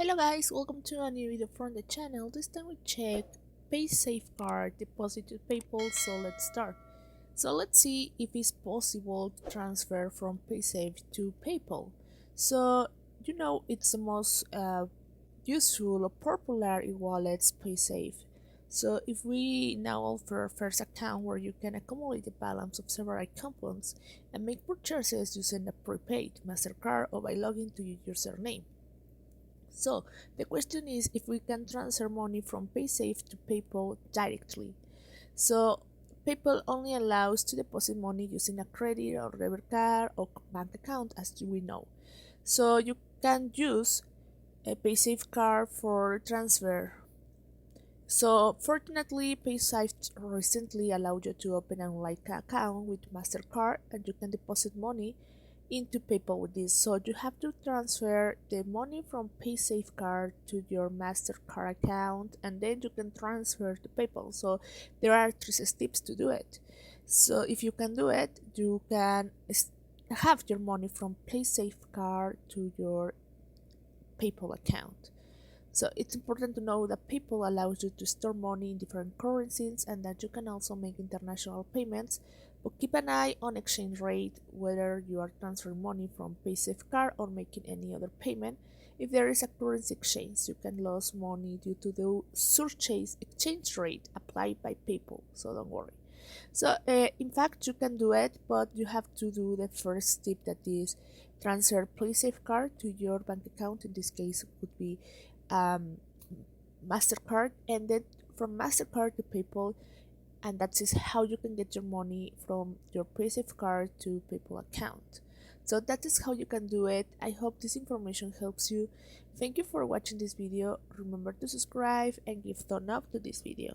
Hello guys, welcome to a new video from the channel. This time we check PaySafeCard deposit to PayPal, so let's start. So let's see if it's possible to transfer from PaySafe to PayPal. So it's the most useful or popular e-wallets PaySafe. So if we now offer a first account where you can accumulate the balance of several coupons and make purchases using a prepaid MasterCard or by logging to your username. So the question is if we can transfer money from PaySafe to PayPal directly. So PayPal only allows to deposit money using a credit or debit card or bank account, as we know. So you can use a PaySafe card for transfer. So fortunately, PaySafe recently allowed you to open an online account with MasterCard and you can deposit money into PayPal with this. So you have to transfer the money from PaySafe card to your MasterCard account and then you can transfer to PayPal. So there are three steps to do it. So if you can do it, you can have your money from PaySafe card to your PayPal account. So it's important to know that PayPal allows you to store money in different currencies and that you can also make international payments, but keep an eye on exchange rate, whether you are transferring money from PaySafe card or making any other payment. If there is a currency exchange, you can lose money due to the surcharge exchange rate applied by PayPal, so don't worry. So in fact you can do it, but you have to do the first step, that is transfer PaySafe card to your bank account. In this case it would be um, MasterCard, and then from MasterCard to PayPal, and that is how you can get your money from your PaySafe card to PayPal account. So that is how you can do it. I hope this information helps you. Thank you for watching this video. Remember to subscribe and give thumb up to this video.